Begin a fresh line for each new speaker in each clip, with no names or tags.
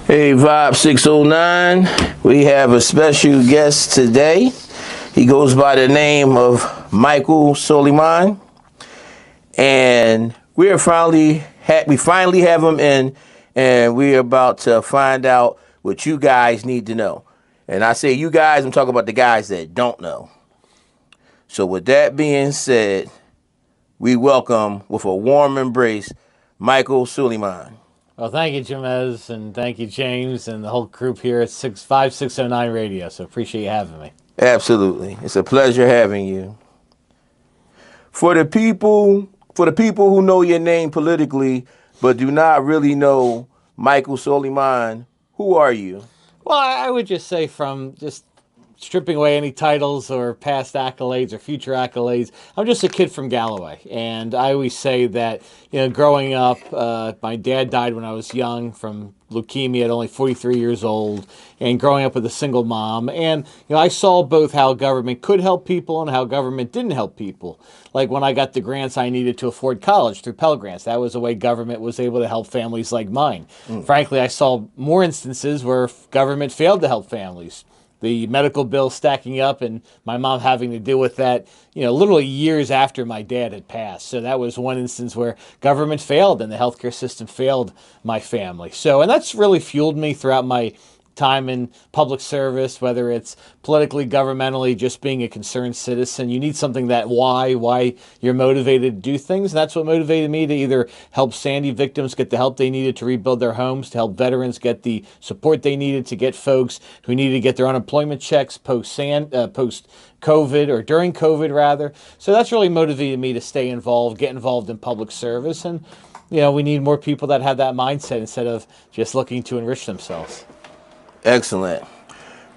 Hey, Vibe 609. We have a special guest today. He goes by the name of Michael Suleiman, and we finally have him in, and we're about to find out what you guys need to know. And I say you guys, I'm talking about the guys that don't know. So with that being said, we welcome with a warm embrace Michael Suleiman.
Well, thank you, Jamez, and thank you, James, and the whole group here at 65609 Radio. So appreciate you having me.
Absolutely. It's a pleasure having you. For the people who know your name politically but do not really know Michael Suleiman, who are you?
Well, I would just say from just stripping away any titles or past accolades or future accolades, I'm just a kid from Galloway. And I always say that, growing up, my dad died when I was young from leukemia at only 43 years old, and growing up with a single mom. And, I saw both how government could help people and how government didn't help people. Like when I got the grants I needed to afford college through Pell Grants, that was a way government was able to help families like mine. Frankly, I saw more instances where government failed to help families. The medical bill stacking up and my mom having to deal with that, literally years after my dad had passed. So that was one instance where government failed and the healthcare system failed my family. So, and that's really fueled me throughout my time in public service, whether it's politically, governmentally, just being a concerned citizen. You need something that why you're motivated to do things. And that's what motivated me to either help Sandy victims get the help they needed to rebuild their homes, to help veterans get the support they needed, to get folks who needed to get their unemployment checks post COVID or during COVID rather. So that's really motivated me to stay involved, get involved in public service. And, we need more people that have that mindset instead of just looking to enrich themselves.
Excellent.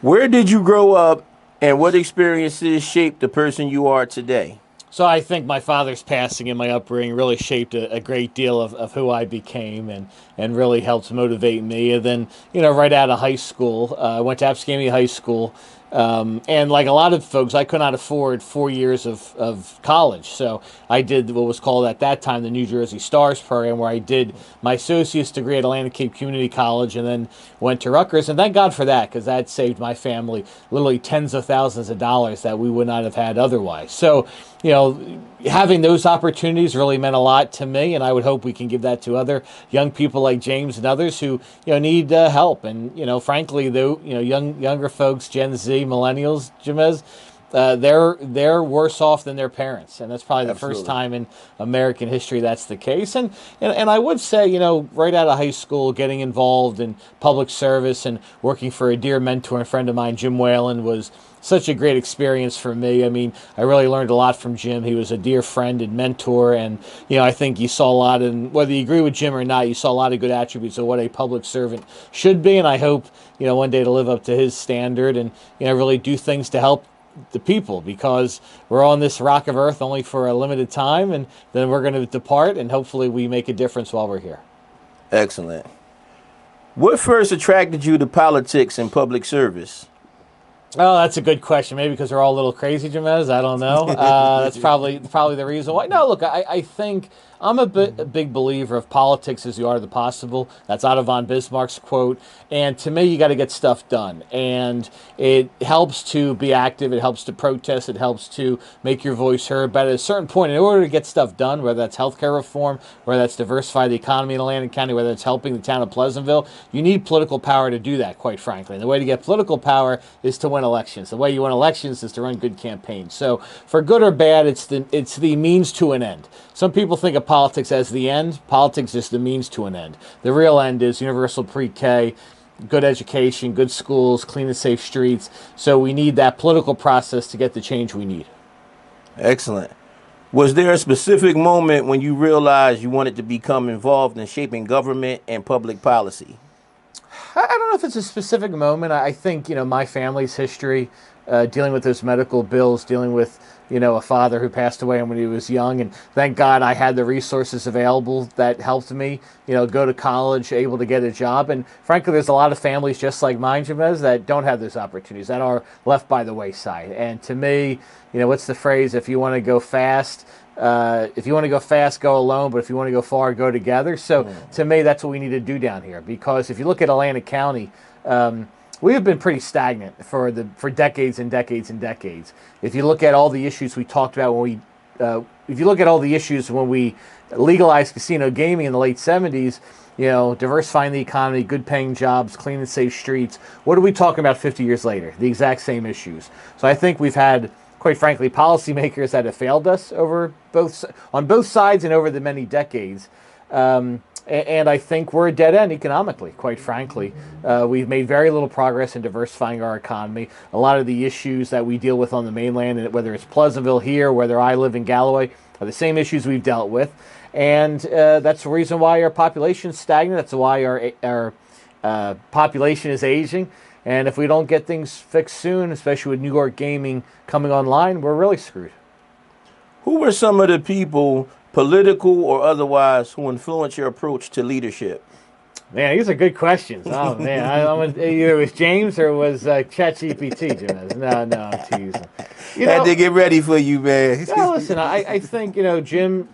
Where did you grow up and what experiences shaped the person you are today?
So I think my father's passing and my upbringing really shaped a great deal of who I became and really helped motivate me. And then, right out of high school, I went to Abscamia High School. And like a lot of folks, I could not afford 4 years of college. So I did what was called at that time the New Jersey Stars program, where I did my associate's degree at Atlantic Cape Community College and then went to Rutgers. And thank God for that, because that saved my family literally tens of thousands of dollars that we would not have had otherwise. So, having those opportunities really meant a lot to me, and I would hope we can give that to other young people like James and others who need help. And frankly, though, younger folks, Gen Z, millennials, Jamez, they're worse off than their parents, and that's probably the
Absolutely.
first time in American history that's the case. And I would say, right out of high school, getting involved in public service and working for a dear mentor and friend of mine, Jim Whalen, was such a great experience for me. I mean, I really learned a lot from Jim. He was a dear friend and mentor, and I think you saw a lot, and whether you agree with Jim or not, you saw a lot of good attributes of what a public servant should be. And I hope one day to live up to his standard and really do things to help the people, because we're on this rock of earth only for a limited time, and then we're going to depart, and hopefully we make a difference while we're here.
Excellent. What first attracted you to politics and public service?
Oh, that's a good question. Maybe because they're all a little crazy, Jamez. I don't know. That's probably the reason why. No, look, I think I'm a big believer of politics is the art of the possible. That's Otto von Bismarck's quote. And to me, you got to get stuff done. And it helps to be active. It helps to protest. It helps to make your voice heard. But at a certain point, in order to get stuff done, whether that's healthcare reform, whether that's diversify the economy in Atlantic County, whether it's helping the town of Pleasantville, you need political power to do that, quite frankly. And the way to get political power is to win elections. The way you win elections is to run good campaigns. So for good or bad, it's the means to an end. Some people think of politics as the end. Politics is the means to an end. The real end is universal pre-K, good education, good schools, clean and safe streets. So we need that political process to get the change we need.
Excellent. Was there a specific moment when you realized you wanted to become involved in shaping government and public policy?
I don't know if it's a specific moment. I think, my family's history, dealing with those medical bills, dealing with, a father who passed away when he was young. And thank God I had the resources available that helped me, go to college, able to get a job. And frankly, there's a lot of families just like mine, Jamez, that don't have those opportunities, that are left by the wayside. And to me, what's the phrase? If you want to go fast, If you want to go fast, go alone, but if you want to go far, go together. So to me, that's what we need to do down here, because if you look at Atlantic County, we have been pretty stagnant for decades and decades and decades. If you look at all the issues we talked about if you look at all the issues when we legalized casino gaming in the late 70s, diversifying the economy, good paying jobs, clean and safe streets. What are we talking about 50 years later? The exact same issues. So I think we've had, quite frankly, policymakers that have failed us on both sides and over the many decades. And I think we're a dead end economically, quite frankly. We've made very little progress in diversifying our economy. A lot of the issues that we deal with on the mainland, and whether it's Pleasantville here, whether I live in Galloway, are the same issues we've dealt with. And that's the reason why our population is stagnant. That's why our population is aging. And if we don't get things fixed soon, especially with New York gaming coming online, we're really screwed.
Who were some of the people, political or otherwise, who influenced your approach to leadership?
Man, these are good questions. Oh, man. Either it was James or it was ChatGPT, Jamez. No, I'm teasing.
Had to get ready for you, man.
No, listen, I think, Jim,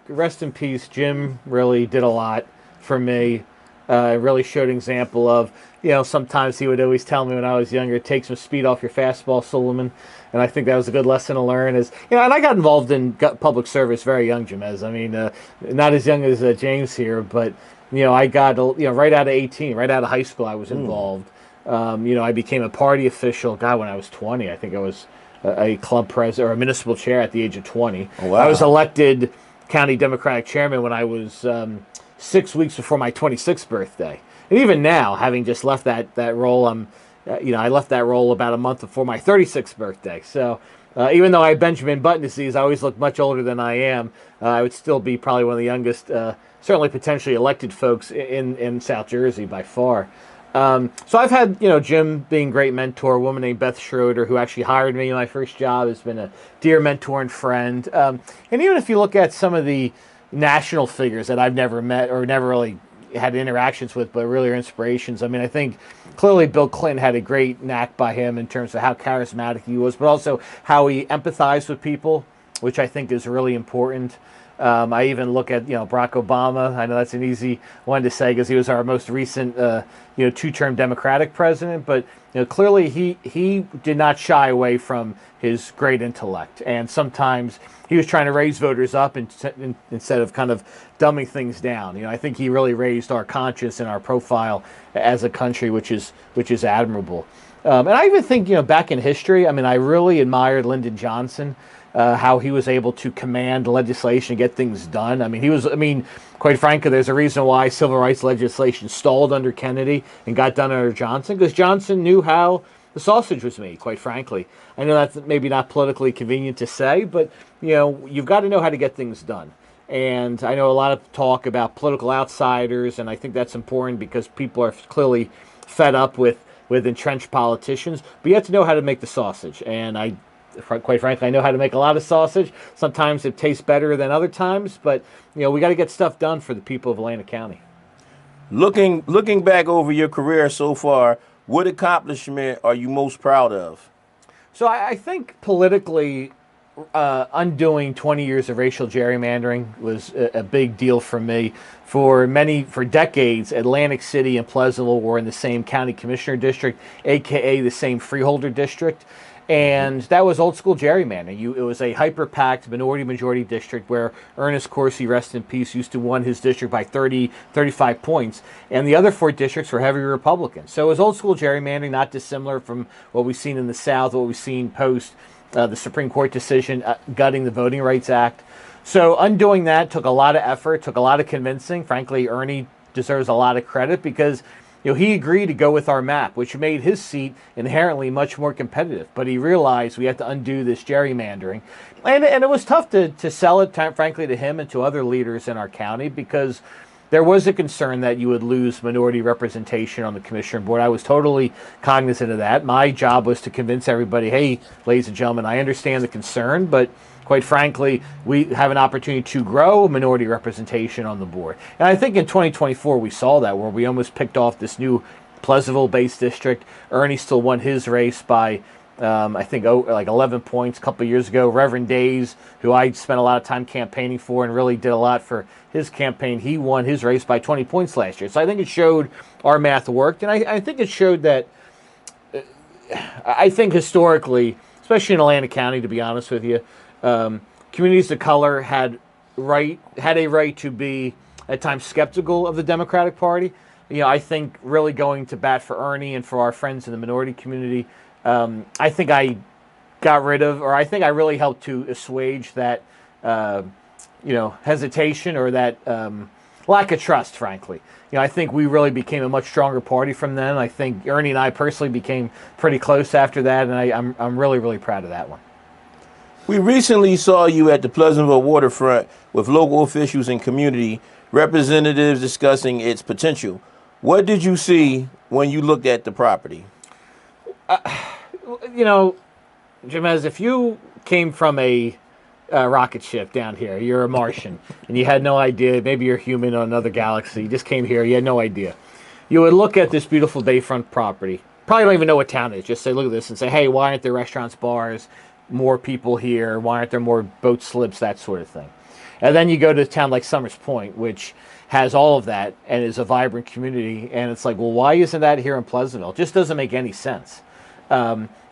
rest in peace, Jim really did a lot for me. Really showed an example of, sometimes he would always tell me when I was younger, take some speed off your fastball, Suleiman. And I think that was a good lesson to learn. And I got involved in public service very young, Jamez. I mean, not as young as James here, but, I got, right out of 18, right out of high school, I was involved. I became a party official, when I was 20. I think I was a club president or a municipal chair at the age of 20.
Oh, wow.
I was elected county Democratic chairman when I was 6 weeks before my 26th birthday. And even now, having just left that role, I left that role about a month before my 36th birthday. So even though I have Benjamin Button disease, I always look much older than I am. I would still be probably one of the youngest, certainly potentially elected folks in South Jersey by far. So I've had, Jim being a great mentor, a woman named Beth Schroeder, who actually hired me in my first job, has been a dear mentor and friend. And even if you look at some of the national figures that I've never met or never really had interactions with, but really are inspirations. I mean, I think clearly Bill Clinton had a great knack by him in terms of how charismatic he was, but also how he empathized with people, which I think is really important. I even look at, Barack Obama. I know that's an easy one to say because he was our most recent, two-term Democratic president. But clearly he did not shy away from his great intellect, and sometimes he was trying to raise voters up instead of kind of dumbing things down. I think he really raised our conscience and our profile as a country, which is admirable. And I even think, back in history, I mean, I really admired Lyndon Johnson. How he was able to command legislation and get things done. Quite frankly, there's a reason why civil rights legislation stalled under Kennedy and got done under Johnson, because Johnson knew how the sausage was made, quite frankly. I know that's maybe not politically convenient to say, but, you've got to know how to get things done. And I know a lot of talk about political outsiders, and I think that's important because people are clearly fed up with entrenched politicians, but you have to know how to make the sausage. And quite frankly, I know how to make a lot of sausage. Sometimes it tastes better than other times, but we got to get stuff done for the people of Atlantic County.
Looking back over your career so far, what accomplishment are you most proud of?
So I think politically, undoing 20 years of racial gerrymandering was a big deal for me. For decades, Atlantic City and Pleasantville were in the same county commissioner district, aka the same freeholder district. And that was old school gerrymandering. It was a hyper-packed minority-majority district where Ernest Corsi, rest in peace, used to win his district by 30, 35 points. And the other 4 districts were heavy Republican. So it was old school gerrymandering, not dissimilar from what we've seen in the South, what we've seen post the Supreme Court decision gutting the Voting Rights Act. So undoing that took a lot of effort, took a lot of convincing. Frankly, Ernie deserves a lot of credit because he agreed to go with our map, which made his seat inherently much more competitive. But he realized we had to undo this gerrymandering. And it was tough to sell it, frankly, to him and to other leaders in our county because there was a concern that you would lose minority representation on the commissioner board. I was totally cognizant of that. My job was to convince everybody, hey, ladies and gentlemen, I understand the concern, but quite frankly, we have an opportunity to grow minority representation on the board. And I think in 2024 we saw that, where we almost picked off this new Pleasantville-based district. Ernie still won his race by I think like 11 points a couple of years ago. Reverend Days, who I spent a lot of time campaigning for and really did a lot for his campaign, he won his race by 20 points last year. So I think it showed our math worked, and I think it showed that I think historically, especially in Atlantic County, to be honest with you, communities of color had a right to be at times skeptical of the Democratic Party. I think really going to bat for Ernie and for our friends in the minority community, I think I got rid of, or I think I really helped to assuage that, hesitation or that lack of trust, frankly. I think we really became a much stronger party from then. I think Ernie and I personally became pretty close after that, and I'm really, really proud of that one.
We recently saw you at the Pleasantville waterfront with local officials and community representatives discussing its potential. What did you see when you looked at the property?
Jamez, if you came from a rocket ship down here, you're a Martian, and you had no idea, maybe you're human on another galaxy, you just came here, you had no idea. You would look at this beautiful bayfront property, probably don't even know what town it is, just say, look at this, and say, hey, why aren't there restaurants, bars, more people here, why aren't there more boat slips, that sort of thing. And then you go to a town like Summers Point, which has all of that and is a vibrant community, and it's like, well, why isn't that here in Pleasantville? It just doesn't make any sense.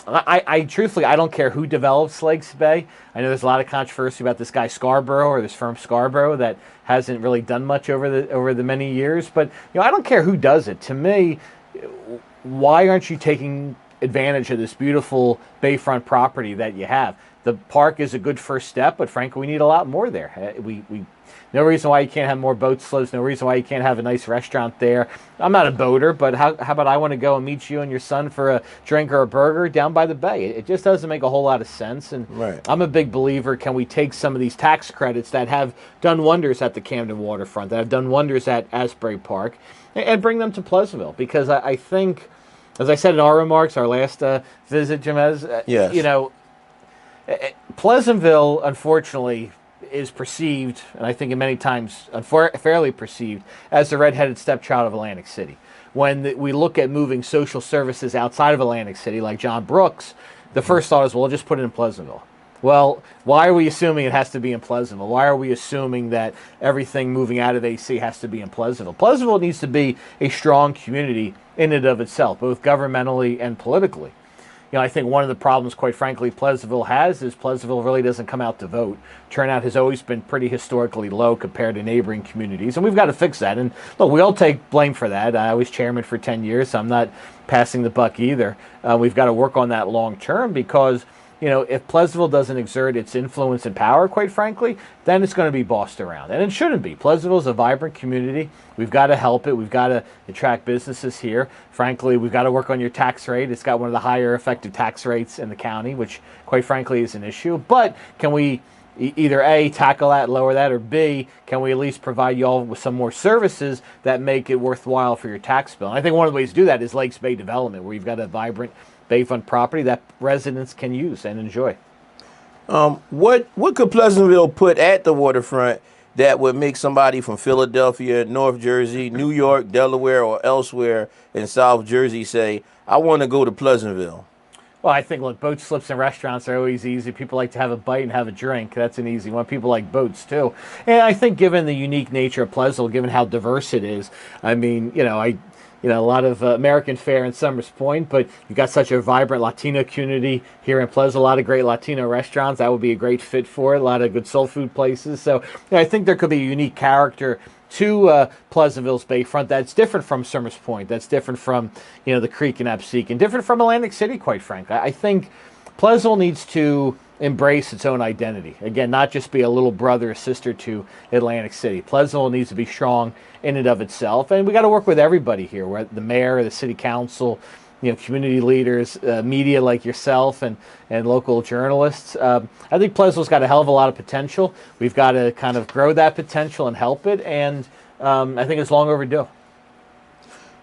I truthfully, I don't care who develops Lakes Bay. I know there's a lot of controversy about this guy Scarborough or this firm Scarborough that hasn't really done much over the many years. But I don't care who does it. To me, why aren't you taking advantage of this beautiful bayfront property that you have? The park is a good first step, but frankly, we need a lot more there. No reason why you can't have more boat slips. No reason why you can't have a nice restaurant there. I'm not a boater, but how about I want to go and meet you and your son for a drink or a burger down by the bay? It just doesn't make a whole lot of sense. And
right.
I'm a big believer, can we take some of these tax credits that have done wonders at the Camden waterfront, that have done wonders at Asbury Park, and bring them to Pleasantville? Because I think, as I said in our remarks, our last visit, Jamez,
yes.
Pleasantville, unfortunately, is perceived, and I think in many times unfairly perceived, as the redheaded stepchild of Atlantic City. When we look at moving social services outside of Atlantic City, like John Brooks, the first thought is, well, just put it in Pleasantville. Well, why are we assuming it has to be in Pleasantville? Why are we assuming that everything moving out of AC has to be in Pleasantville? Pleasantville needs to be a strong community in and of itself, both governmentally and politically. I think one of the problems, quite frankly, Pleasantville has is Pleasantville really doesn't come out to vote. Turnout has always been pretty historically low compared to neighboring communities, and we've got to fix that. And look, we all take blame for that. I was chairman for 10 years, so I'm not passing the buck either. We've got to work on that long term because, if Pleasantville doesn't exert its influence and power, quite frankly, then it's going to be bossed around. And it shouldn't be. Pleasantville is a vibrant community. We've got to help it. We've got to attract businesses here. Frankly, we've got to work on your tax rate. It's got one of the higher effective tax rates in the county, which, quite frankly, is an issue. But can we either A, tackle that, lower that, or B, can we at least provide you all with some more services that make it worthwhile for your tax bill? And I think one of the ways to do that is Lakes Bay development, where you've got a vibrant bayfront property that residents can use and enjoy.
What could Pleasantville put at the waterfront that would make somebody from Philadelphia, North Jersey, New York, Delaware, or elsewhere in South Jersey say, I want to go to Pleasantville?
Well, I think, look, boat slips and restaurants are always easy. People like to have a bite and have a drink. That's an easy one. People like boats, too. And I think given the unique nature of Pleasantville, given how diverse it is, I mean, a lot of American fare in Summers Point, but you've got such a vibrant Latino community here in Pleasantville, a lot of great Latino restaurants. That would be a great fit for it, a lot of good soul food places. So I think there could be a unique character to Pleasantville's bayfront that's different from Summers Point, that's different from, the Creek and Absecon, and different from Atlantic City, quite frankly. I think Pleasantville needs to embrace its own identity. Again, not just be a little brother or sister to Atlantic City. Pleasantville needs to be strong in and of itself, and we got to work with everybody here, where the mayor, the city council, community leaders, media like yourself, and local journalists. I think Pleasantville's got a hell of a lot of potential. We've got to kind of grow that potential and help it, and I think it's long overdue.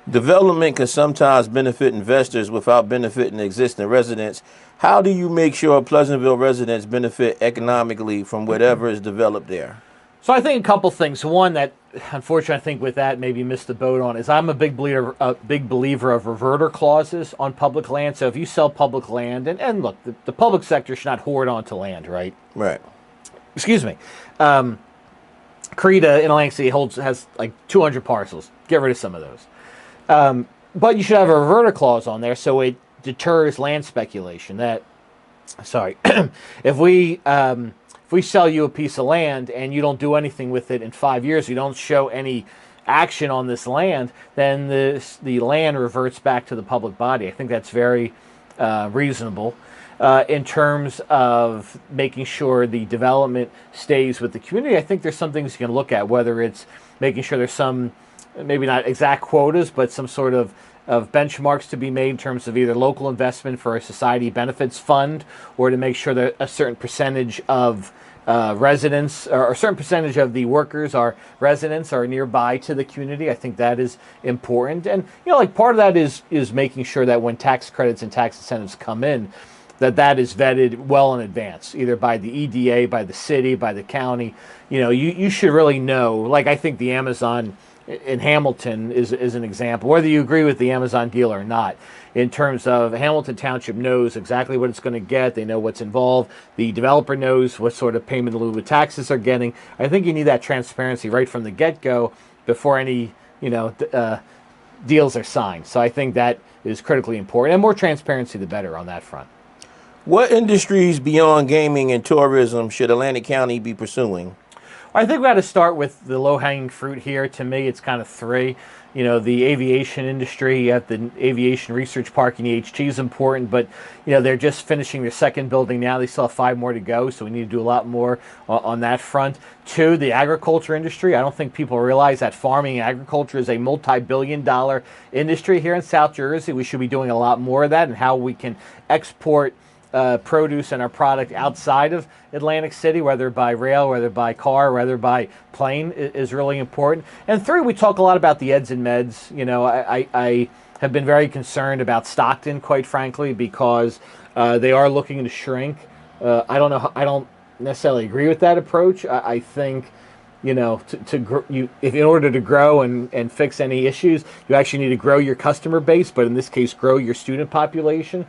Development can sometimes benefit investors without benefiting existing residents. How do you make sure Pleasantville residents benefit economically from whatever is developed there?
So I think a couple things. One, that unfortunately, I think with that maybe missed the boat on is I'm a big believer of reverter clauses on public land. So if you sell public land, and look, the public sector should not hoard onto land, right?
Right.
Excuse me. Creta in Atlantic City has like 200 parcels. Get rid of some of those. But you should have a reverter clause on there so it deters land speculation. If we sell you a piece of land and you don't do anything with it in 5 years, you don't show any action on this land, then the land reverts back to the public body. I think that's very reasonable in terms of making sure the development stays with the community. I think there's some things you can look at, whether it's making sure there's some, maybe not exact quotas, but some sort of benchmarks to be made in terms of either local investment for a society benefits fund, or to make sure that a certain percentage of residents or a certain percentage of the workers are residents or nearby to the community. I think that is important. And, like part of that is making sure that when tax credits and tax incentives come in, that is vetted well in advance, either by the EDA, by the city, by the county. You should really know, like I think the Amazon in Hamilton is an example, whether you agree with the Amazon deal or not, in terms of Hamilton Township knows exactly what it's going to get. They know what's involved. The developer knows what sort of payment in lieu of taxes they're getting. I think you need that transparency right from the get-go before any, deals are signed. So I think that is critically important. And more transparency, the better on that front.
What industries beyond gaming and tourism should Atlantic County be pursuing?
I think we got to start with the low-hanging fruit here. To me, it's kind of three. The aviation industry, you have the Aviation Research Park in EHT is important, but, they're just finishing their second building now. They still have 5 more to go, so we need to do a lot more on that front. 2, the agriculture industry. I don't think people realize that farming and agriculture is a multi-billion-dollar industry here in South Jersey. We should be doing a lot more of that, and how we can export produce and our product outside of Atlantic City, whether by rail, whether by car, whether by plane, is really important. And 3, we talk a lot about the eds and meds. I have been very concerned about Stockton, quite frankly, because they are looking to shrink. I don't necessarily agree with that approach. I think, if in order to grow and fix any issues, you actually need to grow your customer base, but in this case, grow your student population.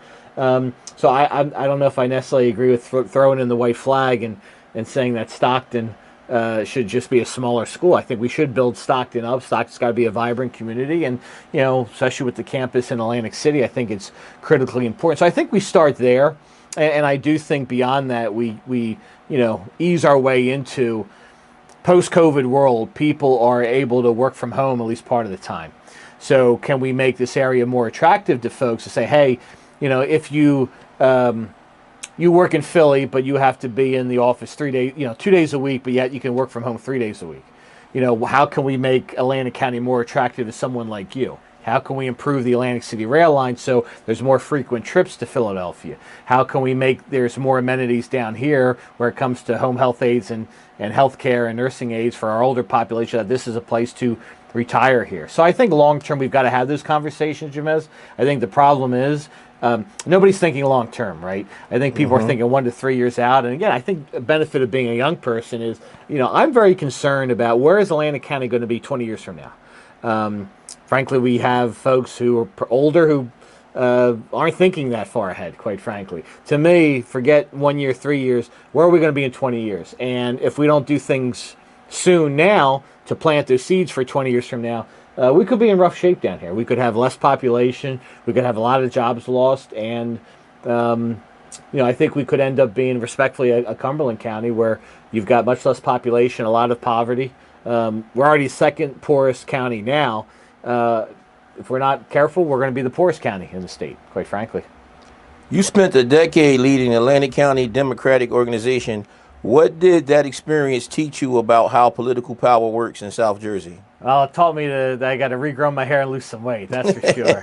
So I don't know if I necessarily agree with throwing in the white flag and saying that Stockton should just be a smaller school. I think we should build Stockton up. Stockton's got to be a vibrant community, and especially with the campus in Atlantic City, I think it's critically important. So I think we start there, and I do think beyond that we ease our way into post-COVID world. People are able to work from home at least part of the time. So can we make this area more attractive to folks to say, hey, if you work in Philly, but you have to be in the office 3 days, 2 days a week, but yet you can work from home 3 days a week. How can we make Atlantic County more attractive to someone like you? How can we improve the Atlantic City rail line so there's more frequent trips to Philadelphia? How can we make there's more amenities down here where it comes to home health aides and healthcare and nursing aides for our older population, that this is a place to retire here? So I think long term we've got to have those conversations, Jamez. I think the problem is nobody's thinking long term, right? I think people are thinking 1 to 3 years out. And again, I think the benefit of being a young person is, I'm very concerned about where is Atlantic County going to be 20 years from now. Frankly, we have folks who are older who aren't thinking that far ahead, quite frankly. To me, forget 1 year, 3 years, where are we going to be in 20 years? And if we don't do things soon now to plant those seeds for 20 years from now, we could be in rough shape down here. We could have less population. We could have a lot of jobs lost. And, I think we could end up being, respectfully, a Cumberland County where you've got much less population, a lot of poverty. We're already second poorest county now. If we're not careful, we're going to be the poorest county in the state, quite frankly.
You spent a decade leading the Atlantic County Democratic Organization. What did that experience teach you about how political power works in South Jersey?
Well, it taught me that I got to regrow my hair and lose some weight. That's for sure.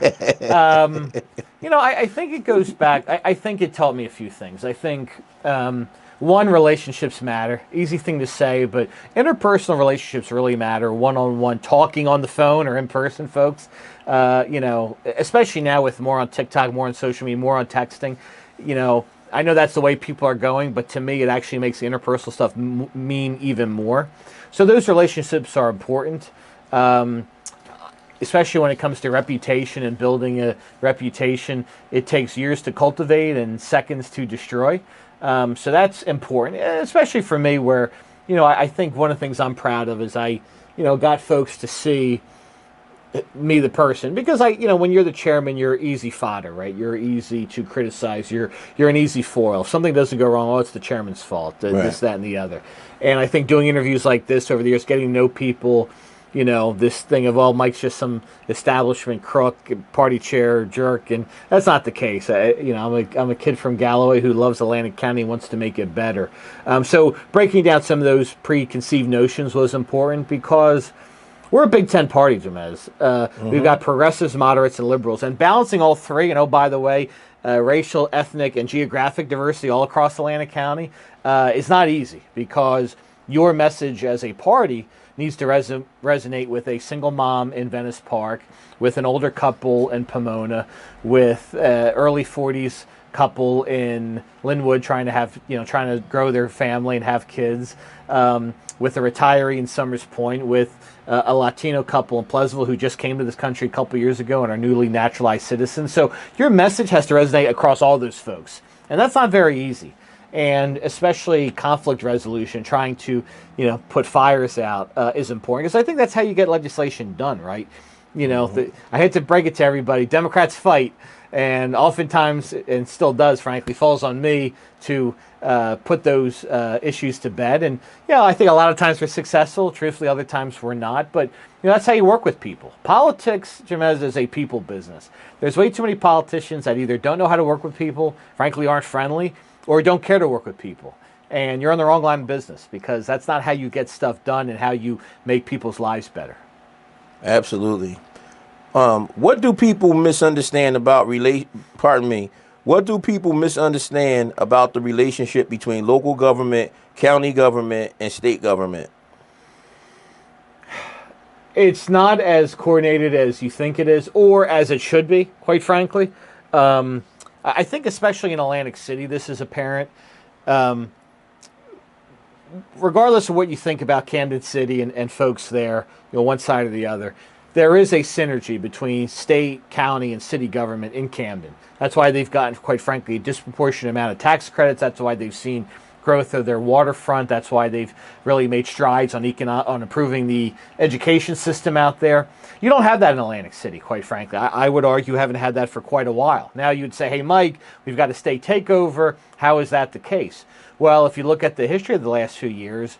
I think it goes back. I think it taught me a few things. I think, one, relationships matter. Easy thing to say, but interpersonal relationships really matter. One-on-one, talking on the phone or in person, folks. Especially now with more on TikTok, more on social media, more on texting. I know that's the way people are going, but to me, it actually makes the interpersonal stuff mean even more. So those relationships are important, especially when it comes to reputation and building a reputation. It takes years to cultivate and seconds to destroy. So that's important, especially for me, where I think one of the things I'm proud of is I got folks to see me the person, because when you're the chairman, you're easy fodder, right? You're easy to criticize. You're an easy foil. If something doesn't go wrong, it's the chairman's fault, this, that, and the other. And I think doing interviews like this over the years, getting to know people, this thing of, Mike's just some establishment crook, party chair jerk, and that's not the case. I'm a kid from Galloway who loves Atlantic County and wants to make it better. So breaking down some of those preconceived notions was important, because we're a Big Ten party, Jamez. We've got progressives, moderates, and liberals. And balancing all three, and by the way, racial, ethnic, and geographic diversity all across Atlantic County is not easy, because your message as a party needs to resonate with a single mom in Venice Park, with an older couple in Pomona, with early 40s couple in Linwood trying to grow their family and have kids, with a retiree in Summers Point, with a Latino couple in Pleasantville who just came to this country a couple years ago and are newly naturalized citizens. So your message has to resonate across all those folks, and that's not very easy. And especially conflict resolution, trying to put fires out is important, because I think that's how you get legislation done, right? I hate to break it to everybody, Democrats fight, and oftentimes, and still does, frankly, falls on me to put those issues to bed. And I think a lot of times we're successful. Truthfully, other times we're not. But that's how you work with people. Politics, Jamez, is a people business. There's way too many politicians that either don't know how to work with people, frankly, aren't friendly, or don't care to work with people. And you're on the wrong line of business, because that's not how you get stuff done and how you make people's lives better.
Absolutely. What do people misunderstand about What do people misunderstand about the relationship between local government, county government, and state government?
It's not as coordinated as you think it is, or as it should be, quite frankly. I think especially in Atlantic City, this is apparent. Regardless of what you think about Camden City and folks there, one side or the other, there is a synergy between state, county, and city government in Camden. That's why they've gotten, quite frankly, a disproportionate amount of tax credits. That's why they've seen growth of their waterfront. That's why they've really made strides on improving the education system out there. You don't have that in Atlantic City, quite frankly. I would argue you haven't had that for quite a while. Now you'd say, hey, Mike, we've got a state takeover. How is that the case? Well, if you look at the history of the last few years,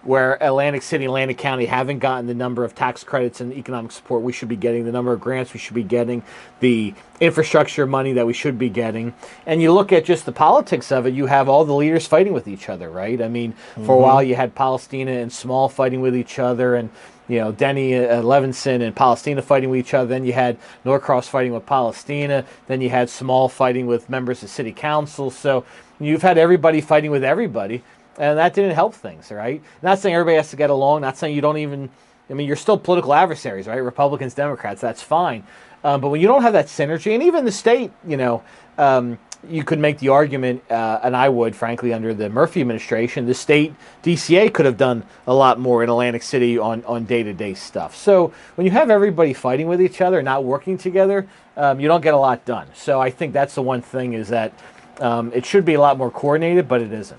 where Atlantic City and Atlantic County haven't gotten the number of tax credits and economic support we should be getting, the number of grants we should be getting, the infrastructure money that we should be getting. And you look at just the politics of it, you have all the leaders fighting with each other, right? I mean, for a while you had Palestina and Small fighting with each other, and Denny Levinson and Palestina fighting with each other. Then you had Norcross fighting with Palestina. Then you had Small fighting with members of city council. So you've had everybody fighting with everybody. And that didn't help things, right? Not saying everybody has to get along. Not saying you don't even. I mean, you're still political adversaries, right? Republicans, Democrats. That's fine. But when you don't have that synergy, and even the state, you could make the argument, and I would, frankly, under the Murphy administration, the state DCA could have done a lot more in Atlantic City on day-to-day stuff. So when you have everybody fighting with each other, not working together, you don't get a lot done. So I think that's the one thing, is that it should be a lot more coordinated, but it isn't.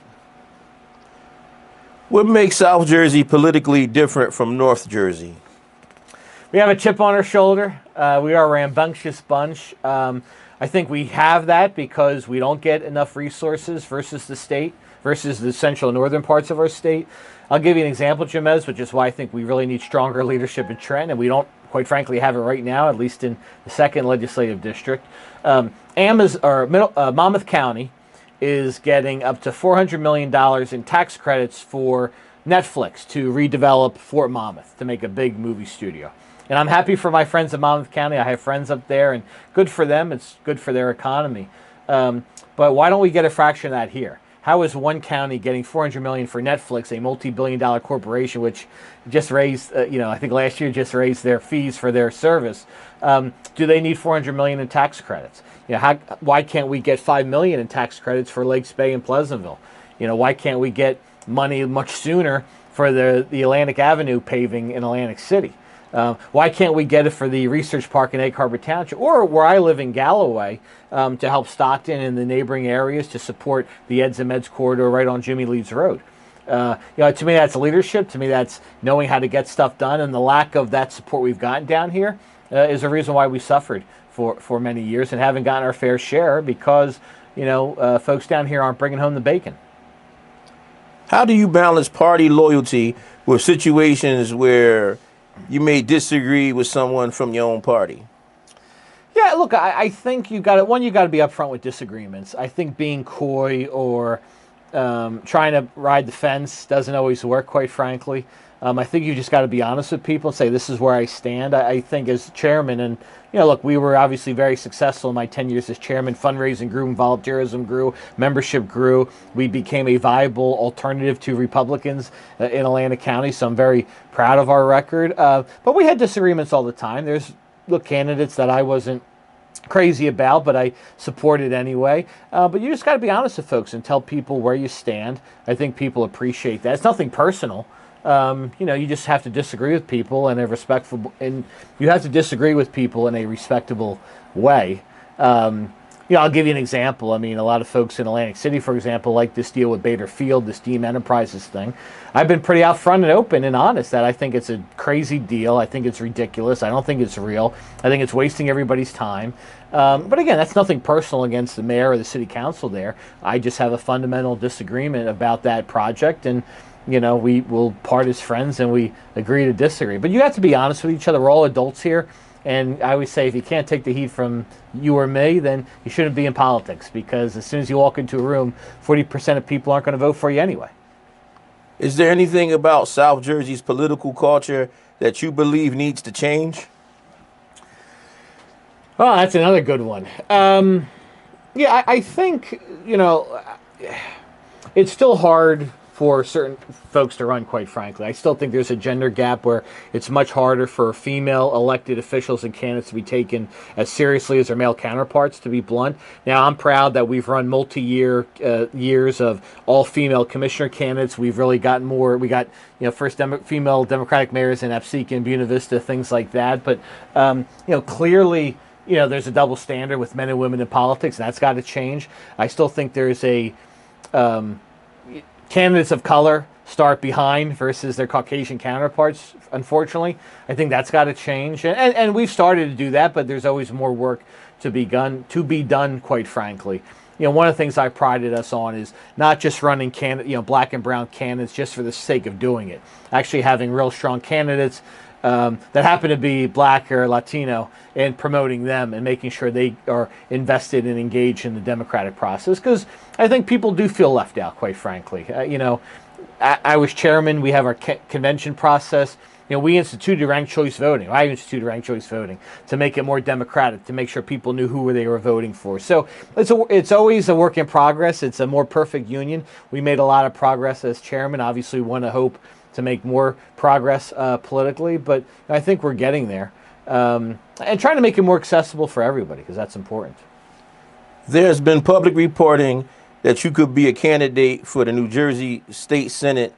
What makes South Jersey politically different from North Jersey?
We have a chip on our shoulder. We are a rambunctious bunch. I think we have that because we don't get enough resources versus the state, versus the central and northern parts of our state. I'll give you an example, Jamez, which is why I think we really need stronger leadership in Trenton, and we don't, quite frankly, have it right now, at least in the 2nd legislative district. Monmouth County is getting up to $400 million in tax credits for Netflix to redevelop Fort Monmouth, to make a big movie studio. And I'm happy for my friends in Monmouth County. I have friends up there, and good for them. It's good for their economy. But why don't we get a fraction of that here? how is one county getting $400 million for Netflix, a multi-billion-dollar corporation which just raised, I think last year just raised their fees for their service? Do they need $400 million in tax credits? Why can't we get $5 million in tax credits for Lakes Bay and Pleasantville? Why can't we get money much sooner for the Atlantic Avenue paving in Atlantic City? Why can't we get it for the Research Park in Egg Harbor Township, or where I live in Galloway, to help Stockton and the neighboring areas to support the Eds and Meds corridor right on Jimmy Leeds Road? To me, that's leadership. To me, that's knowing how to get stuff done. And the lack of that support we've gotten down here is a reason why we suffered for many years and haven't gotten our fair share because, folks down here aren't bringing home the bacon.
How do you balance party loyalty with situations where you may disagree with someone from your own party?
Yeah, look, I think you got to be upfront with disagreements. I think being coy or trying to ride the fence doesn't always work, quite frankly. I think you just got to be honest with people and say, this is where I stand. I think as chairman, and, look, we were obviously very successful in my 10 years as chairman. Fundraising grew, volunteerism grew, membership grew. We became a viable alternative to Republicans in Atlantic County, so I'm very proud of our record. But we had disagreements all the time. There's candidates that I wasn't crazy about, but I supported anyway. But you just got to be honest with folks and tell people where you stand. I think people appreciate that. It's nothing personal. You just have to disagree with people in a respectful, and you have to disagree with people in a respectable way. I'll give you an example. I mean, a lot of folks in Atlantic City, for example, like this deal with Bader Field, this Deem Enterprises thing. I've been pretty out front and open and honest that I think it's a crazy deal. I think it's ridiculous. I don't think it's real. I think it's wasting everybody's time. But again, that's nothing personal against the mayor or the city council there. I just have a fundamental disagreement about that project, and we will part as friends and we agree to disagree. But you have to be honest with each other. We're all adults here. And I always say, if you can't take the heat from you or me, then you shouldn't be in politics, because as soon as you walk into a room, 40% of people aren't going to vote for you anyway.
Is there anything about South Jersey's political culture that you believe needs to change?
Oh, that's another good one. I think, it's still hard for certain folks to run, quite frankly. I still think there's a gender gap where it's much harder for female elected officials and candidates to be taken as seriously as their male counterparts, to be blunt. Now, I'm proud that we've run multi-year years of all-female commissioner candidates. We've really gotten more. We got, first female Democratic mayors in Absecon and Buena Vista, things like that. But, clearly, there's a double standard with men and women in politics, and that's got to change. I still think there's a candidates of color start behind versus their Caucasian counterparts, unfortunately. I think that's got to change. And we've started to do that, but there's always more work to be done, quite frankly. One of the things I prided us on is not just running black and brown candidates just for the sake of doing it. Actually having real strong candidates that happen to be black or Latino, and promoting them and making sure they are invested and engaged in the democratic process. Because I think people do feel left out, quite frankly. I was chairman. We have our convention process. We instituted ranked choice voting. I instituted ranked choice voting to make it more democratic, to make sure people knew who they were voting for. So it's always a work in progress. It's a more perfect union. We made a lot of progress as chairman. Obviously, we want to hope to make more progress politically, but I think we're getting there. And trying to make it more accessible for everybody, because that's important.
There's been public reporting that you could be a candidate for the New Jersey State Senate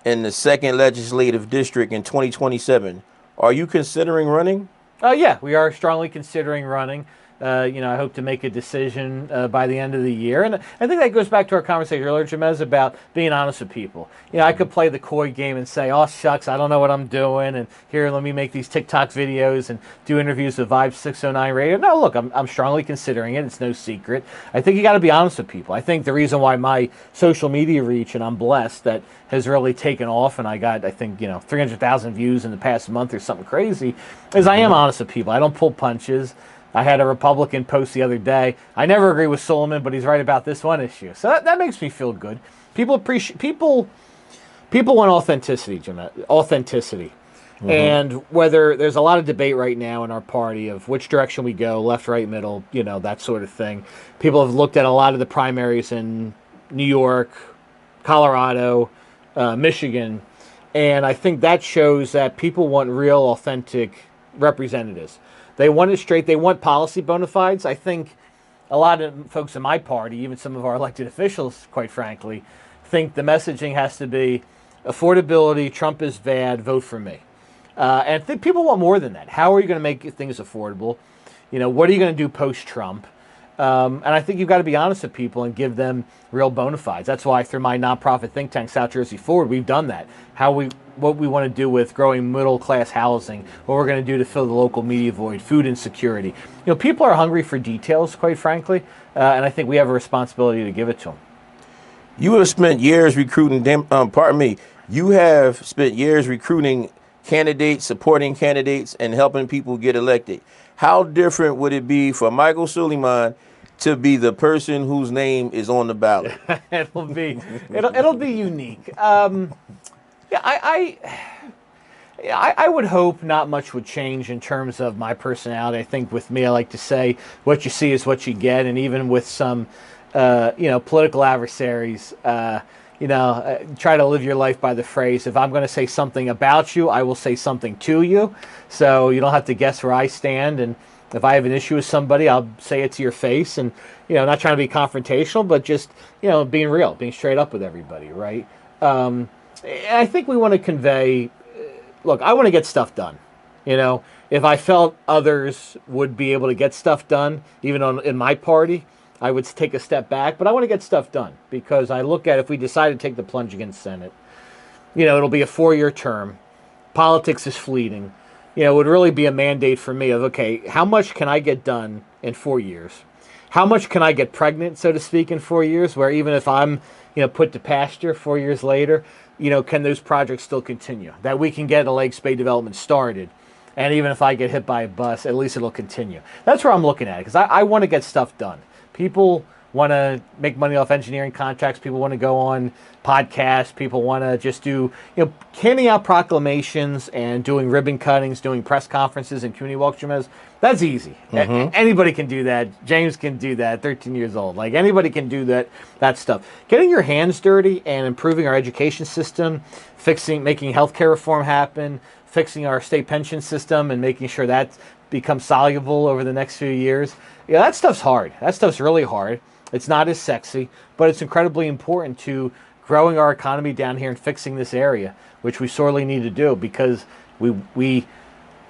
in the 2nd Legislative District in 2027. Are you considering running?
Yeah, we are strongly considering running. I hope to make a decision by the end of the year. And I think that goes back to our conversation earlier, Jamez, about being honest with people. I could play the coy game and say, oh, shucks, I don't know what I'm doing. And here, let me make these TikTok videos and do interviews with Vibe 609 Radio. No, look, I'm strongly considering it. It's no secret. I think you got to be honest with people. I think the reason why my social media reach, and I'm blessed that has really taken off, and I got, I think, 300,000 views in the past month or something crazy, is I am honest with people. I don't pull punches. I had a Republican post the other day. I never agree with Suleiman, but he's right about this one issue. So that makes me feel good. People want authenticity, Jim. Authenticity. Mm-hmm. And whether there's a lot of debate right now in our party of which direction we go, left, right, middle, that sort of thing. People have looked at a lot of the primaries and, New York, Colorado, Michigan. And I think that shows that people want real, authentic representatives. They want it straight. They want policy bona fides. I think a lot of folks in my party, even some of our elected officials, quite frankly, think the messaging has to be affordability, Trump is bad, vote for me. And I think people want more than that. How are you going to make things affordable? What are you going to do post-Trump? And I think you've got to be honest with people and give them real bona fides. That's why through my nonprofit think tank, South Jersey Forward, we've done that. What we want to do with growing middle-class housing, what we're going to do to fill the local media void, food insecurity. People are hungry for details, quite frankly, and I think we have a responsibility to give it to them.
You have spent years recruiting, you have spent years recruiting candidates, supporting candidates, and helping people get elected. How different would it be for Michael Suleiman to be the person whose name is on the ballot?
It'll be unique. I would hope not much would change in terms of my personality. I think with me, I like to say what you see is what you get, and even with some, political adversaries, try to live your life by the phrase, if I'm going to say something about you, I will say something to you. So you don't have to guess where I stand. And if I have an issue with somebody, I'll say it to your face. And, not trying to be confrontational, but just, being real, being straight up with everybody, right? And I think we want to convey, look, I want to get stuff done. If I felt others would be able to get stuff done, even in my party, I would take a step back, but I want to get stuff done because I look at if we decide to take the plunge against Senate, it'll be a 4-year term. Politics is fleeting. It would really be a mandate for me of, okay, how much can I get done in 4 years? How much can I get pregnant, so to speak, in 4 years, where even if I'm, put to pasture 4 years later, can those projects still continue? That we can get a Lake Spade development started. And even if I get hit by a bus, at least it'll continue. That's where I'm looking at it, because I want to get stuff done. People want to make money off engineering contracts. People want to go on podcasts. People want to just do, handing out proclamations and doing ribbon cuttings, doing press conferences and community walks. Jamez, that's easy. Mm-hmm. Anybody can do that. James can do that. 13 years old. Like anybody can do that stuff. Getting your hands dirty and improving our education system, making healthcare reform happen, fixing our state pension system, and making sure that becomes soluble over the next few years. That stuff's hard. That stuff's really hard. It's not as sexy, but it's incredibly important to growing our economy down here and fixing this area, which we sorely need to do because we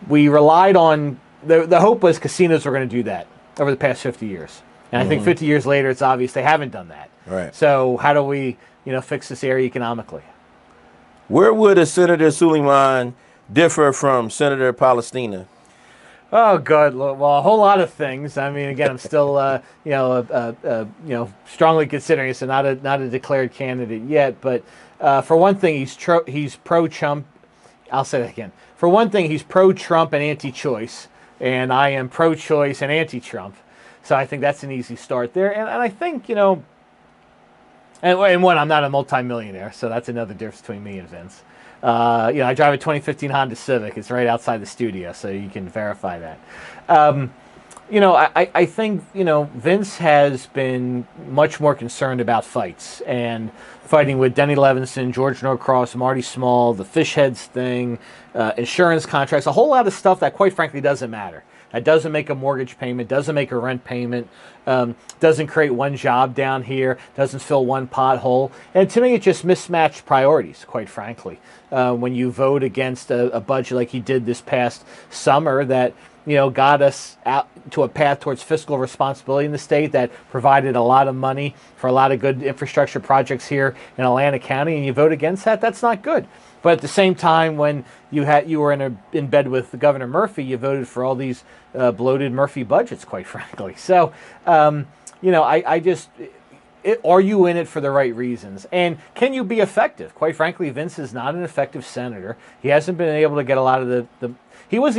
relied on the hope was casinos were going to do that over the past 50 years. And I think 50 years later, it's obvious they haven't done that.
Right.
So how do we, fix this area economically?
Where would a Senator Suleiman differ from Senator Palestina?
Oh, good. Well, a whole lot of things. I mean, again, I'm still, strongly considering it. So not a declared candidate yet. But for one thing, he's pro-Trump. I'll say that again. For one thing, he's pro-Trump and anti-choice, and I am pro-choice and anti-Trump. So I think that's an easy start there. And I think and one, I'm not a multimillionaire, so that's another difference between me and Vince. I drive a 2015 Honda Civic. It's right outside the studio, so you can verify that. I think, Vince has been much more concerned about fights and fighting with Denny Levinson, George Norcross, Marty Small, the fish heads thing, insurance contracts, a whole lot of stuff that, quite frankly, doesn't matter. That doesn't make a mortgage payment, doesn't make a rent payment, doesn't create one job down here, doesn't fill one pothole. And to me, it just mismatched priorities, quite frankly. When you vote against a budget like he did this past summer that, got us out to a path towards fiscal responsibility in the state that provided a lot of money for a lot of good infrastructure projects here in Atlantic County, and you vote against that, that's not good. But at the same time, when you were in bed with Governor Murphy, you voted for all these bloated Murphy budgets, quite frankly. So, are you in it for the right reasons? And can you be effective? Quite frankly, Vince is not an effective senator. He hasn't been able to get a lot of he was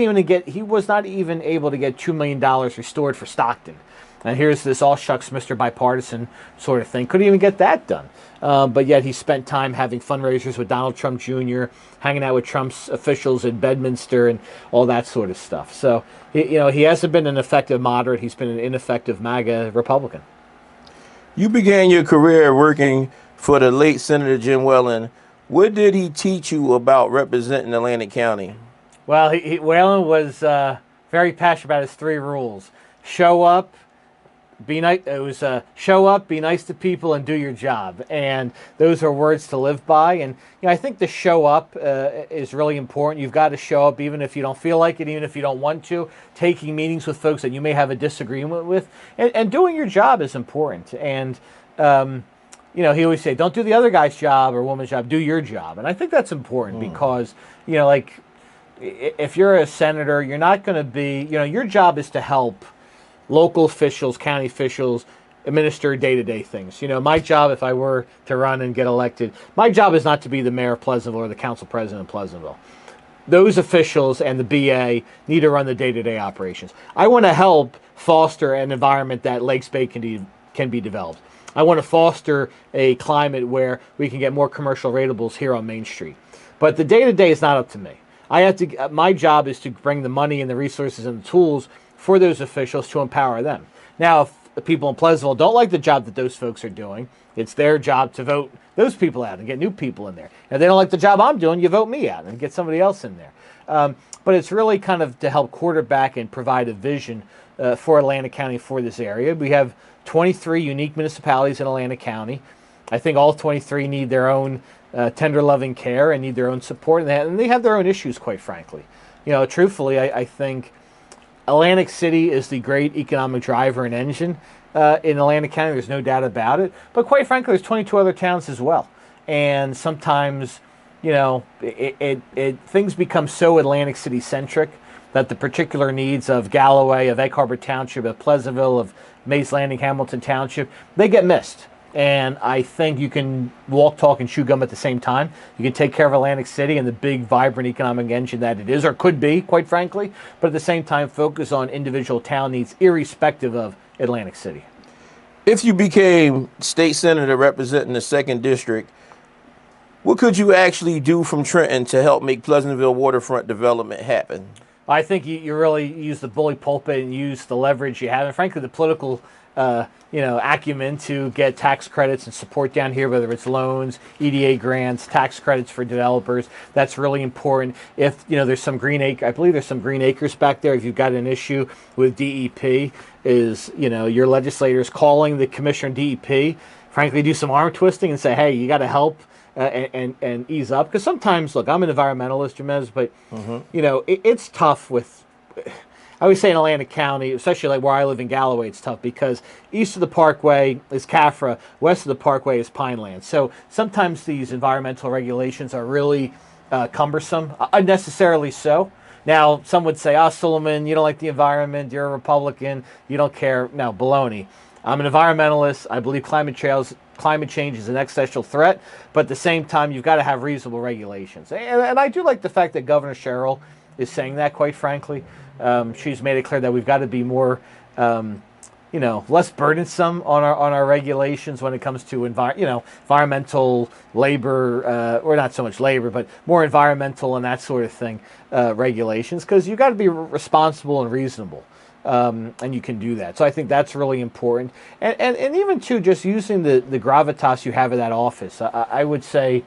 not even able to get $2 million restored for Stockton. And here's this all shucks Mr. Bipartisan sort of thing. Couldn't even get that done. But yet he spent time having fundraisers with Donald Trump Jr., hanging out with Trump's officials in Bedminster and all that sort of stuff. So, he hasn't been an effective moderate. He's been an ineffective MAGA Republican.
You began your career working for the late Senator Jim Wellen. What did he teach you about representing Atlantic County?
Well, Whalen was very passionate about his three rules: show up, be nice. It was show up, be nice to people, and do your job. And those are words to live by. And I think the show up is really important. You've got to show up, even if you don't feel like it, even if you don't want to. Taking meetings with folks that you may have a disagreement with, and doing your job is important. And he always say, don't do the other guy's job or woman's job, do your job. And I think that's important because like if you're a senator, you're not going to be. Your job is to help local officials, county officials, administer day-to-day things. My job, if I were to run and get elected, my job is not to be the mayor of Pleasantville or the council president of Pleasantville. Those officials and the BA need to run the day-to-day operations. I want to help foster an environment that Lakes Bay can be developed. I want to foster a climate where we can get more commercial ratables here on Main Street. But the day-to-day is not up to me. My job is to bring the money and the resources and the tools for those officials to empower them. Now, if the people in Pleasantville don't like the job that those folks are doing, it's their job to vote those people out and get new people in there. If they don't like the job I'm doing, you vote me out and get somebody else in there. But it's really kind of to help quarterback and provide a vision for Atlantic County, for this area. We have 23 unique municipalities in Atlantic County. I think all 23 need their own tender loving care and need their own support, and they have their own issues, quite frankly. Truthfully, I think Atlantic City is the great economic driver and engine in Atlantic County. There's no doubt about it. But quite frankly, there's 22 other towns as well. And sometimes, things become so Atlantic City centric that the particular needs of Galloway, of Egg Harbor Township, of Pleasantville, of Mays Landing, Hamilton Township, they get missed. And I think you can walk, talk, and chew gum at the same time. You can take care of Atlantic City and the big, vibrant economic engine that it is, or could be, quite frankly, but at the same time focus on individual town needs, irrespective of Atlantic City.
If you became state senator representing the 2nd District, what could you actually do from Trenton to help make Pleasantville waterfront development happen?
I think you really use the bully pulpit and use the leverage you have, and frankly, the political acumen to get tax credits and support down here, whether it's loans, EDA grants, tax credits for developers. That's really important. If there's some I believe there's some green acres back there. If you've got an issue with DEP, is your legislators calling the commissioner on DEP, frankly, do some arm twisting and say, hey, you got to help. And ease up, because sometimes, look, I'm an environmentalist, Jamez, but it's tough with. I always say in Atlantic County, especially like where I live in Galloway, it's tough because east of the Parkway is CAFRA, west of the Parkway is Pineland. So sometimes these environmental regulations are really cumbersome, unnecessarily so. Now, some would say, Suleiman, you don't like the environment, you're a Republican, you don't care. No, baloney. I'm an environmentalist. I believe climate change is an existential threat, but at the same time, you've got to have reasonable regulations. And I do like the fact that Governor Sherrill is saying that, quite frankly. She's made it clear that we've got to be more, less burdensome on our regulations when it comes to environmental labor, or not so much labor, but more environmental and that sort of thing, regulations, because you've got to be responsible and reasonable. And you can do that. So I think that's really important. And even, too, just using the gravitas you have in that office. I would say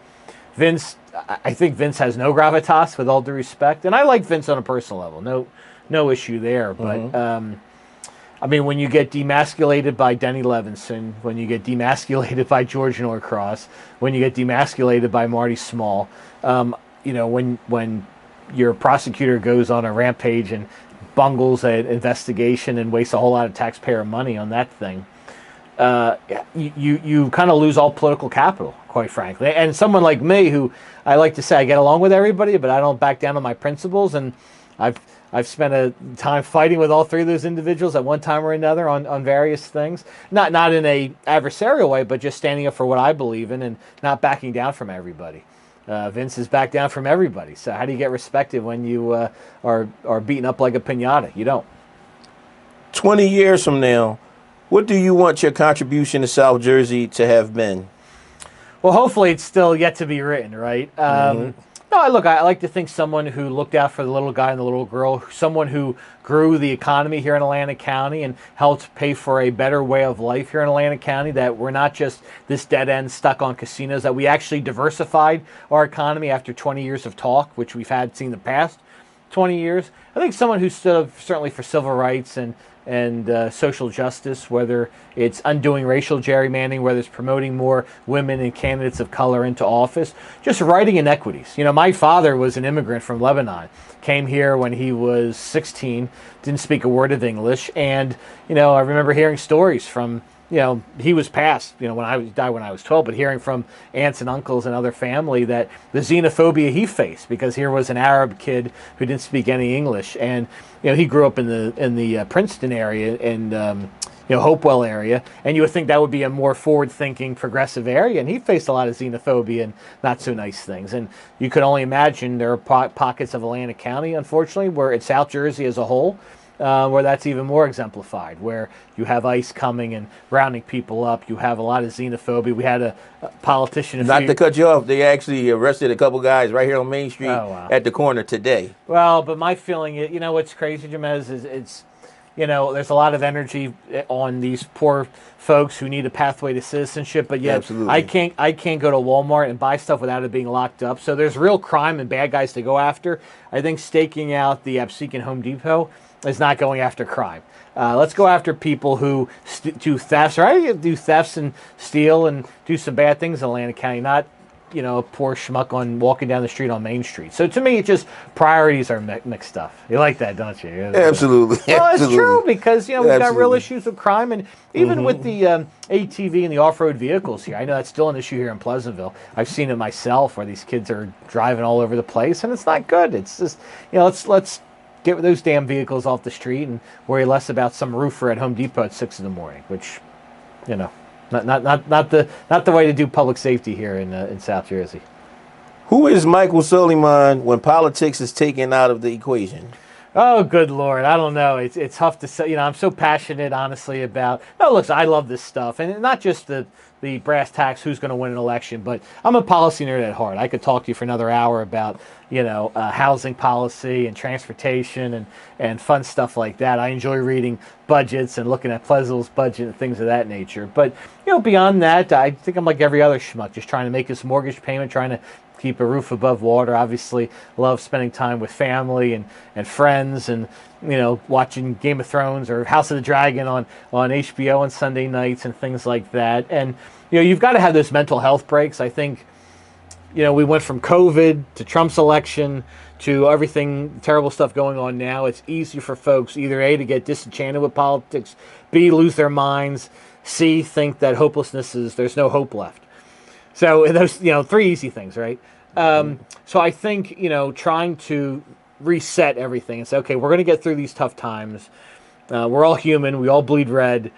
I think Vince has no gravitas, with all due respect. And I like Vince on a personal level. No issue there. But, when you get demasculated by Denny Levinson, when you get demasculated by George Norcross, when you get demasculated by Marty Small, when your prosecutor goes on a rampage and bungles an investigation and wastes a whole lot of taxpayer money on that thing, you kind of lose all political capital, quite frankly. And someone like me, who I like to say I get along with everybody, but I don't back down on my principles, and I've spent a time fighting with all three of those individuals at one time or another on various things, not in a adversarial way, but just standing up for what I believe in and not backing down from everybody. Vince is back down from everybody. So how do you get respected when you are beaten up like a piñata? You don't.
20 years from now, what do you want your contribution to South Jersey to have been?
Well, hopefully it's still yet to be written, right? No, I like to think someone who looked out for the little guy and the little girl, someone who grew the economy here in Atlantic County and helped pay for a better way of life here in Atlantic County, that we're not just this dead end stuck on casinos, that we actually diversified our economy after 20 years of talk, which we've had seen the past 20 years. I think someone who stood up certainly for civil rights and social justice, whether it's undoing racial gerrymandering, whether it's promoting more women and candidates of color into office, just righting inequities. You know, my father was an immigrant from Lebanon, came here when he was 16, didn't speak a word of English, and, you know, I remember hearing stories from, you know, he was passed, you know, died when I was 12, but hearing from aunts and uncles and other family that the xenophobia he faced because here was an Arab kid who didn't speak any English, and you know, he grew up in the Princeton area and you know, Hopewell area, and you would think that would be a more forward-thinking, progressive area, and he faced a lot of xenophobia and not so nice things. And you could only imagine there are pockets of Atlantic County, unfortunately, where it's South Jersey as a whole. Where that's even more exemplified, where you have ICE coming and rounding people up. You have a lot of xenophobia. We had a politician.
Not to cut you off, they actually arrested a couple guys right here on Main Street at the corner today.
Well, but my feeling, you know, what's crazy, Jamez, is it's, you know, there's a lot of energy on these poor folks who need a pathway to citizenship, but yet
Absolutely.
I can't go to Walmart and buy stuff without it being locked up. So there's real crime and bad guys to go after. I think staking out the Absecon Home Depot is not going after crime. Let's go after people who do thefts, right? Do thefts and steal and do some bad things in Atlantic County, not, you know, a poor schmuck on walking down the street on Main Street. So to me, it's just priorities are mixed up. You like that, don't you?
Absolutely.
Well, it's
Absolutely.
true because, you know, we've got real
Absolutely.
issues with crime, and even with the ATV and the off-road vehicles here. I know that's still an issue here in Pleasantville. I've seen it myself where these kids are driving all over the place, and it's not good. It's just, you know, let's get those damn vehicles off the street and worry less about some roofer at Home Depot at 6 a.m, which, you know, not the way to do public safety here in South Jersey.
Who is Michael Suleiman when politics is taken out of the equation?
Oh, good Lord. I don't know. It's tough to say. You know, I'm so passionate, honestly, about... No, look, I love this stuff. And not just the brass tacks, who's going to win an election, but I'm a policy nerd at heart. I could talk to you for another hour about, you know, housing policy and transportation and fun stuff like that. I enjoy reading budgets and looking at Pleasantville's budget and things of that nature. But, you know, beyond that, I think I'm like every other schmuck, just trying to make this mortgage payment, trying to keep a roof above water. Obviously, love spending time with family and friends, and, you know, watching Game of Thrones or House of the Dragon on HBO on Sunday nights and things like that. And, you know, you've got to have those mental health breaks. I think, you know, we went from COVID to Trump's election to everything terrible stuff going on now. It's easy for folks either A, to get disenchanted with politics, B, lose their minds, C, think that there's no hope left. So those, you know, three easy things, right? So I think, you know, trying to reset everything and say, okay, we're going to get through these tough times. We're all human. We all bleed red.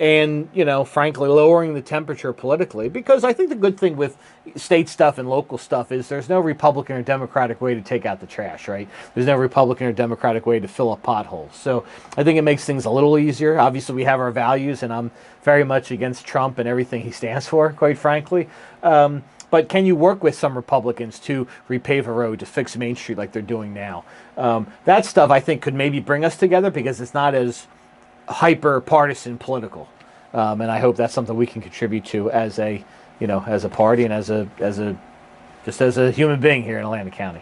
And, you know, frankly, lowering the temperature politically, because I think the good thing with state stuff and local stuff is there's no Republican or Democratic way to take out the trash, right? There's no Republican or Democratic way to fill up potholes. So I think it makes things a little easier. Obviously, we have our values, and I'm very much against Trump and everything he stands for, quite frankly. But can you work with some Republicans to repave a road, to fix Main Street like they're doing now? That stuff, I think, could maybe bring us together because it's not as hyper partisan political, and I hope that's something we can contribute to as a, you know, as a party and as a human being here in Atlantic County.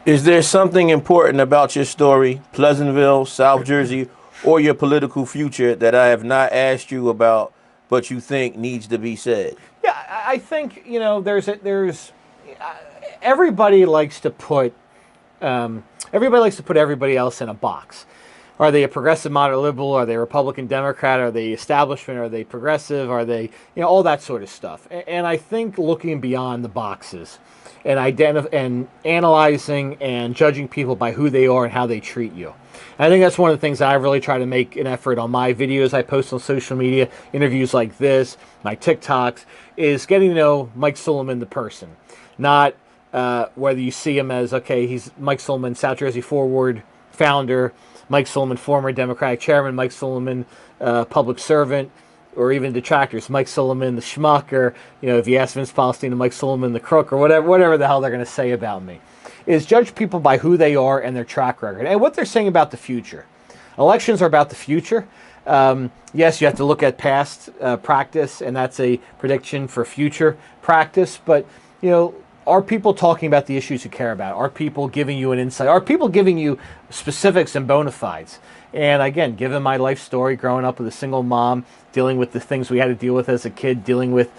Is there something important about your story, Pleasantville, South Jersey, or your political future that I have not asked you about, but you think needs to be said?
Yeah, I think, you know, everybody likes to put everybody else in a box. Are they a progressive, moderate, liberal? Are they a Republican, Democrat? Are they establishment? Are they progressive? Are they, you know, all that sort of stuff? And I think looking beyond the boxes and analyzing and judging people by who they are and how they treat you. I think that's one of the things that I really try to make an effort on my videos I post on social media, interviews like this, my TikToks, is getting to know Mike Suleiman, the person. Not whether you see him as, okay, he's Mike Suleiman, South Jersey Forward founder, Mike Suleiman, former Democratic chairman, Mike Suleiman, public servant. or even detractors, Mike Suleiman the schmuck, or if you ask Vince Palestine, Mike Suleiman the crook, or whatever the hell they're going to say about me, is judge people by who they are and their track record and what they're saying about the future. Elections are about the future. Yes, you have to look at past practice, and that's a prediction for future practice. But are people talking about the issues you care about? Are people giving you an insight? Are people giving you specifics and bona fides? And again, given my life story, growing up with a single mom, dealing with the things we had to deal with as a kid, dealing with,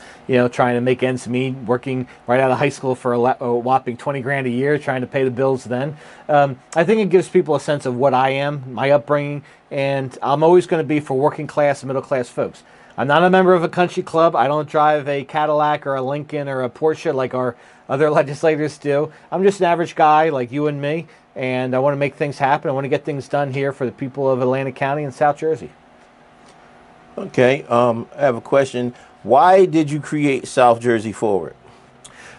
trying to make ends meet, working right out of high school for a whopping 20 grand a year, trying to pay the bills then. I think it gives people a sense of what I am, my upbringing, and I'm always going to be for working class and middle class folks. I'm not a member of a country club. I don't drive a Cadillac or a Lincoln or a Porsche like our other legislators do. I'm just an average guy like you and me, and I want to make things happen. I want to get things done here for the people of Atlantic County and South Jersey.
Okay, I have a question. Why did you create South Jersey Forward?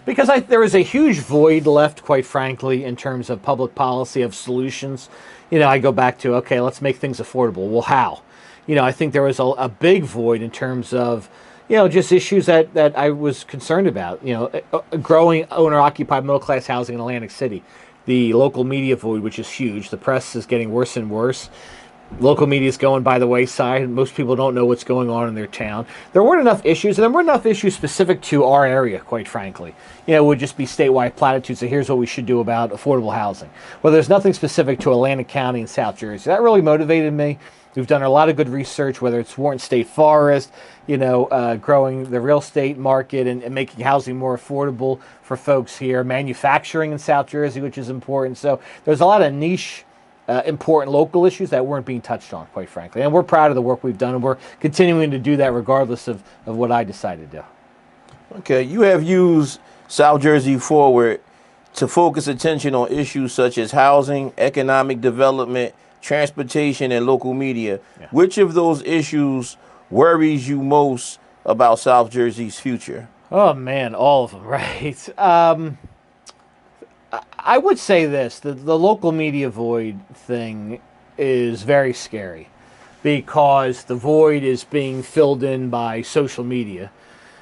Because there was a huge void left, quite frankly, in terms of public policy of solutions. I go back to, okay, let's make things affordable. Well, how? I think there was a big void in terms of, just issues that I was concerned about. Growing owner-occupied middle-class housing in Atlantic City. The local media void, which is huge. The press is getting worse and worse. Local media is going by the wayside. Most people don't know what's going on in their town. There weren't enough issues, and there weren't enough issues specific to our area, quite frankly. It would just be statewide platitudes. So here's what we should do about affordable housing. Well, there's nothing specific to Atlantic County and South Jersey. That really motivated me. We've done a lot of good research, whether it's Warren State Forest, growing the real estate market and making housing more affordable for folks here, manufacturing in South Jersey, which is important. So there's a lot of niche, important local issues that weren't being touched on, quite frankly. And we're proud of the work we've done, and we're continuing to do that regardless of what I decided to do.
Okay, you have used South Jersey Forward to focus attention on issues such as housing, economic development, transportation, and local media.
Yeah.
Which of those issues worries you most about South Jersey's future?
Oh, man, all of them, right? I would say this, the local media void thing is very scary because the void is being filled in by social media.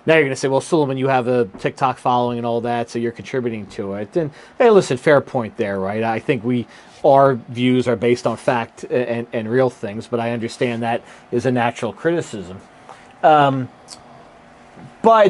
Now you're going to say, well, Suleiman, you have a TikTok following and all that, so you're contributing to it. And hey, listen, fair point there, right? I think our views are based on fact and real things, but I understand that is a natural criticism. But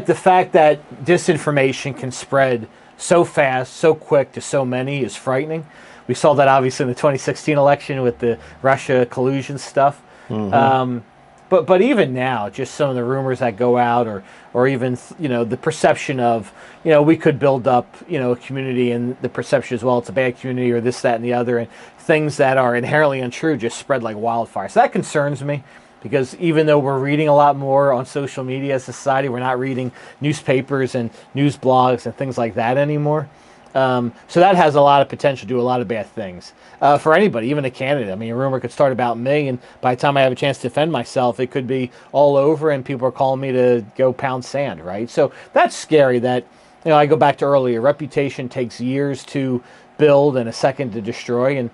the fact that disinformation can spread so fast, so quick to so many is frightening. We saw that obviously in the 2016 election with the Russia collusion stuff. Mm-hmm. But even now, just some of the rumors that go out, or even the perception of we could build up a community, and the perception as well it's a bad community or this, that, and the other, and things that are inherently untrue just spread like wildfire. So that concerns me. Because even though we're reading a lot more on social media as a society, we're not reading newspapers and news blogs and things like that anymore. So that has a lot of potential to do a lot of bad things for anybody, even a candidate. I mean, a rumor could start about me, and by the time I have a chance to defend myself, it could be all over, and people are calling me to go pound sand, right? So that's scary that, I go back to earlier. Reputation takes years to build and a second to destroy, and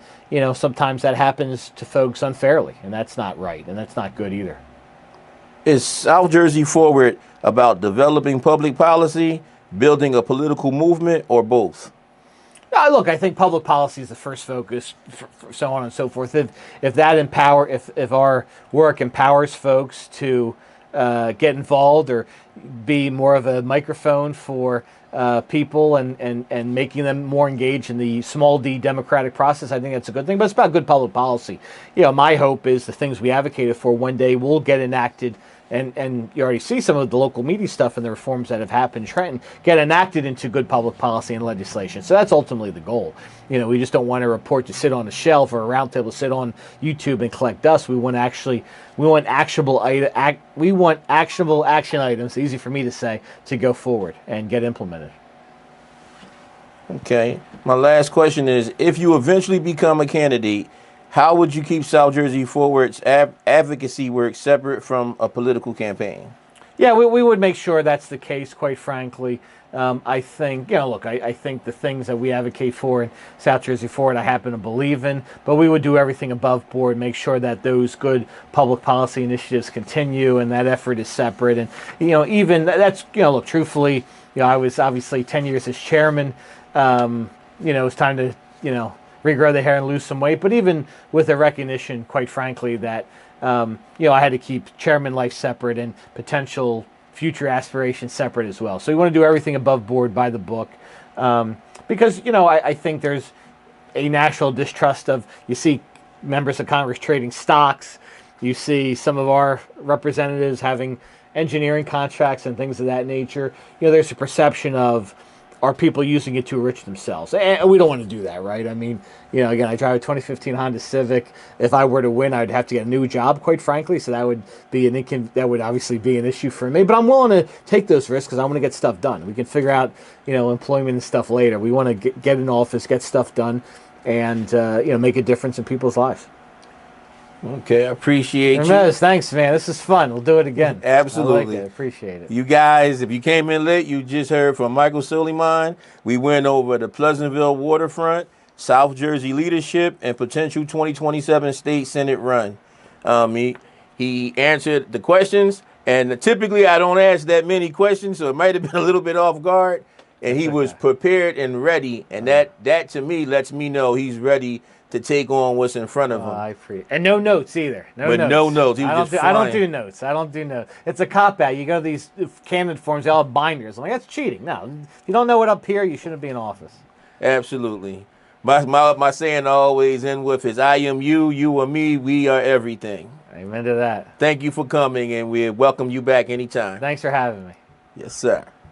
sometimes that happens to folks unfairly, and that's not right, and that's not good either.
Is South Jersey Forward about developing public policy, building a political movement, or both?
Look, I think public policy is the first focus, so on and so forth. If our work empowers folks to get involved or be more of a microphone for people and making them more engaged in the small d democratic process, I think that's a good thing. But it's about good public policy. My hope is the things we advocated for one day will get enacted, and you already see some of the local media stuff and the reforms that have happened in Trenton get enacted into good public policy and legislation. So that's ultimately the goal. We just don't want a report to sit on a shelf or a roundtable to sit on YouTube and collect dust. We want actionable action items, easy for me to say, to go forward and get implemented.
Okay. My last question is, if you eventually become a candidate, how would you keep South Jersey Forward's advocacy work separate from a political campaign?
Yeah, we would make sure that's the case, quite frankly. I think, look, I think the things that we advocate for in South Jersey Forward, I happen to believe in, but we would do everything above board, make sure that those good public policy initiatives continue and that effort is separate. And, even that's, look, truthfully, I was obviously 10 years as chairman. It's time to, regrow the hair and lose some weight. But even with a recognition, quite frankly, that, I had to keep chairman life separate and potential future aspirations separate as well. So we want to do everything above board by the book, because I think there's a natural distrust of, you see members of Congress trading stocks, you see some of our representatives having engineering contracts and things of that nature. There's a perception of, are people using it to enrich themselves? And we don't want to do that, right? I mean, again, I drive a 2015 Honda Civic. If I were to win, I'd have to get a new job, quite frankly. So that would be that would obviously be an issue for me. But I'm willing to take those risks because I want to get stuff done. We can figure out, employment and stuff later. We want to get in office, get stuff done, and make a difference in people's lives.
Okay, I appreciate you.
Jamez, thanks, man. This is fun. We'll do it again.
Absolutely.
I appreciate it.
You guys, if you came in late, you just heard from Michael Suleiman. We went over the Pleasantville waterfront, South Jersey leadership, and potential 2027 state Senate run. He answered the questions, and typically I don't ask that many questions, so it might have been a little bit off guard. And he was prepared and ready, and that to me lets me know he's ready to take on what's in front of him.
I appreciate, and no notes either.
No notes. He was
I don't do notes. I don't do notes. It's a cop out. You go to these candidate forms, they all have binders. I'm like, that's cheating. No, if you don't know what up here, you shouldn't be in office.
Absolutely. My saying always end with is, I am you, you are me, we are everything.
Amen to that.
Thank you for coming, and we welcome you back anytime.
Thanks for having me.
Yes, sir.